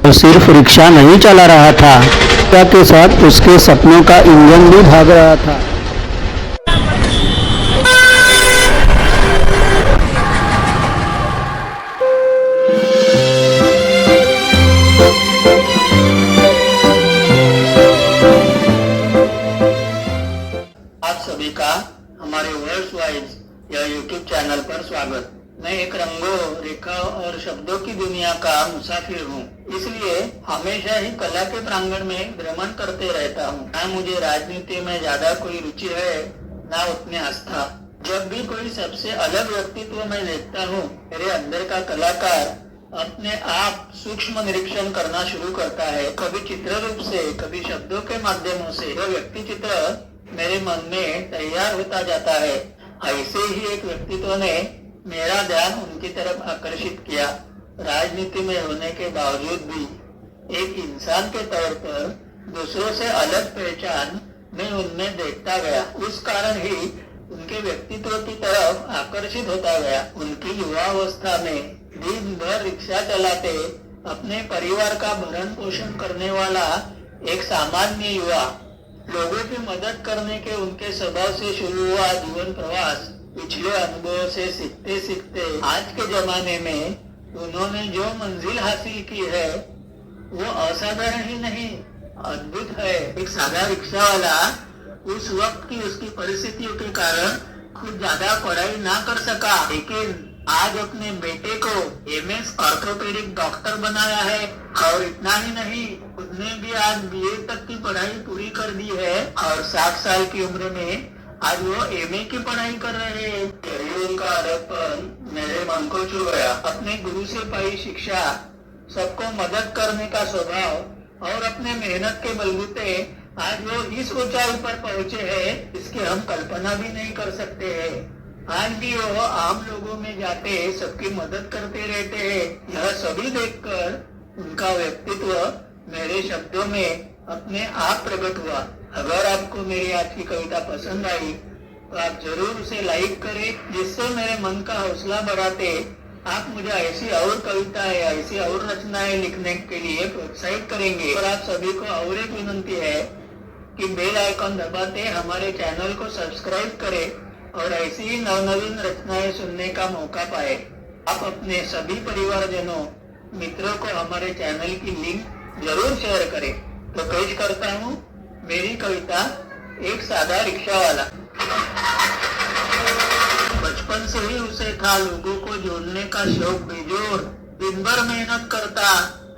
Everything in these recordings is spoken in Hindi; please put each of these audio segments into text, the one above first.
वो सिर्फ रिक्शा नहीं चला रहा था, रिक्शा के साथ उसके सपनों का इंजन भी भाग रहा था। आप सभी का हमारे वर्ड्स वाइज या यूट्यूब चैनल पर स्वागत। मैं एक रंगों, रेखा और शब्दों की दुनिया का मुसाफिर हूँ, इसलिए हमेशा ही कला के प्रांगण में भ्रमण करते रहता हूँ। ना मुझे राजनीति में ज्यादा कोई रुचि है, ना उतनी आस्था। जब भी कोई सबसे अलग व्यक्तित्व मैं देखता हूँ, मेरे अंदर का कलाकार अपने आप सूक्ष्म निरीक्षण करना शुरू करता है। कभी चित्र रूप से, कभी शब्दों के माध्यमों से वह व्यक्ति चित्र मेरे मन में तैयार होता जाता है। ऐसे ही एक व्यक्तित्व ने मेरा ध्यान उनकी तरफ आकर्षित किया। राजनीति में होने के बावजूद भी एक इंसान के तौर पर दूसरों से अलग पहचान मैं उनमें देखता गया। उस कारण ही उनके व्यक्तित्व की तरफ आकर्षित होता गया। उनकी युवावस्था में दिन भर रिक्शा चलाते अपने परिवार का भरण पोषण करने वाला एक सामान्य युवा, लोगों की मदद करने के उनके स्वभाव से शुरू हुआ जीवन प्रवास, पिछले अनुभवों से सीखते सीखते आज के जमाने में उन्होंने जो मंजिल हासिल की है वो असाधारण ही नहीं, अद्भुत है। एक सादा रिक्शा वाला उस वक्त की उसकी परिस्थितियों के कारण खुद ज्यादा पढ़ाई ना कर सका, लेकिन आज अपने बेटे को एमएस ऑर्थोपेडिक डॉक्टर बनाया है। और इतना ही नहीं, उसने भी आज बीए तक की पढ़ाई पूरी कर दी है और 60 साल की उम्र में आज वो एमए की पढ़ाई कर रहे हैं। उनका अड़पन मेरे मन को छू गया। अपने गुरु से पाई शिक्षा, सबको मदद करने का स्वभाव और अपने मेहनत के बलबूते आज वो इस ऊंचाई पर पहुंचे हैं, इसकी हम कल्पना भी नहीं कर सकते हैं। आज भी वो आम लोगों में जाते सबकी मदद करते रहते हैं। यह सभी देखकर उनका व्यक्तित्व मेरे शब्दों में अपने आप प्रकट हुआ। अगर आपको मेरी आज की कविता पसंद आई तो आप जरूर उसे लाइक करें, जिससे मेरे मन का हौसला बढ़ाते आप मुझे ऐसी और कविताएं, ऐसी और रचनाएं लिखने के लिए प्रोत्साहित करेंगे। और आप सभी को और एक विनंती है कि बेल आइकन दबाते हमारे चैनल को सब्सक्राइब करें और ऐसी ही नवनवीन रचनाएं सुनने का मौका पाए। आप अपने सभी परिवारजनों, मित्रों को हमारे चैनल की लिंक जरूर शेयर करें। तो पेश करता हूँ मेरी कविता एक सादा रिक्शा वाला। बचपन से ही उसे था लोगों को जोड़ने का शौक बेजोर। दिन भर मेहनत करता,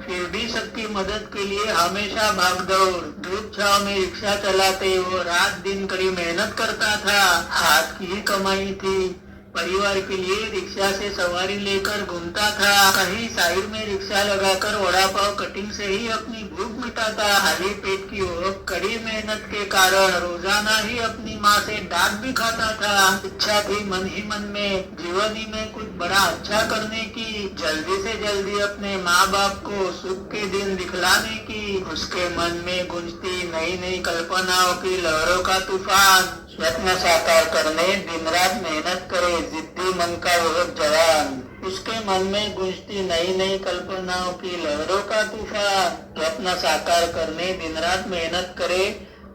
फिर भी सबकी मदद के लिए हमेशा भाग दौड़। धूप छाव में रिक्शा चलाते वो रात दिन कड़ी मेहनत करता था। हाथ की ही कमाई थी, परिवार के लिए रिक्शा से सवारी लेकर घूमता था। कहीं साइड में रिक्शा लगाकर वड़ा पाव कटिंग से ही अपनी भूख मिटाता। खाली पेट की वो कड़ी मेहनत के कारण रोजाना ही अपनी माँ से डांट भी खाता था। इच्छा थी मन ही मन में जीवनी में कुछ बड़ा अच्छा करने की, जल्दी से जल्दी अपने माँ बाप को सुख के दिन दिखलाने की। उसके मन में गूंजती नई नई कल्पनाओं की लहरों का तूफान। स्वप्न साकार करने दिन रात मेहनत करे जिद्दी मन का वह जवान। उसके मन में गूंजती नई नई कल्पनाओं की लहरों का तूफान। स्वप्न साकार करने दिन रात मेहनत करे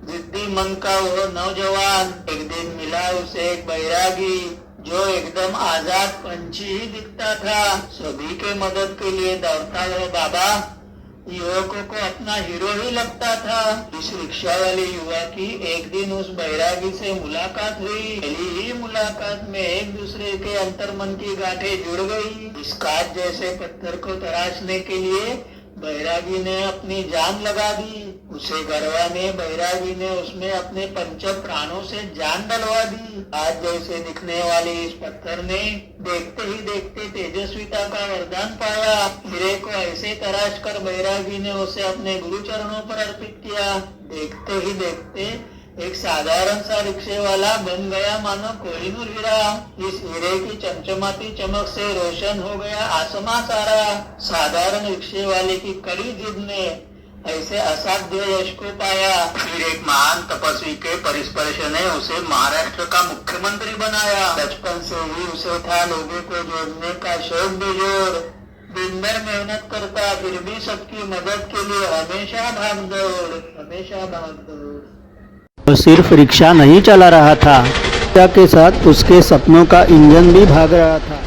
जिद्दी मन का वह नौजवान। एक दिन मिला उसे एक बैरागी, जो एकदम आजाद पंछी ही दिखता था। सभी के मदद के लिए दौड़ता वह बाबा, युवकों को अपना हीरो ही लगता था। इस रिक्शा वाले युवा की एक दिन उस बैरागी से मुलाकात हुई। पहली ही मुलाकात में एक दूसरे के अंतर्मन की गांठें जुड़ गई। इस कांच जैसे पत्थर को तराशने के लिए बैरागी ने अपनी जान लगा दी। उसे गरवाने बैरागी ने उसमें अपने पंच प्राणों से जान डलवा दी। आज जैसे दिखने वाले इस पत्थर ने देखते ही देखते तेजस्विता का वरदान पाया। हीरे को ऐसे तराश कर बैरागी ने उसे अपने गुरु चरणों पर अर्पित किया। देखते ही देखते एक साधारण सा रिक्शे वाला बन गया मानो कोहिनूर हीरा। इस हीरे की चमचमाती चमक से रोशन हो गया आसमां सारा। साधारण रिक्शे वाले की कड़ी जिद ने ऐसे असाध्य यश को पाया। फिर एक महान तपस्वी के परिस्पर्श ने उसे महाराष्ट्र का मुख्यमंत्री बनाया। बचपन से ही उसे था लोगों को जोड़ने का शौक बेजोर। दिन भर मेहनत करता फिर भी सबकी मदद के लिए हमेशा भाग दौड़। वो सिर्फ रिक्शा नहीं चला रहा था, रिक्शा के साथ उसके सपनों का इंजन भी भाग रहा था।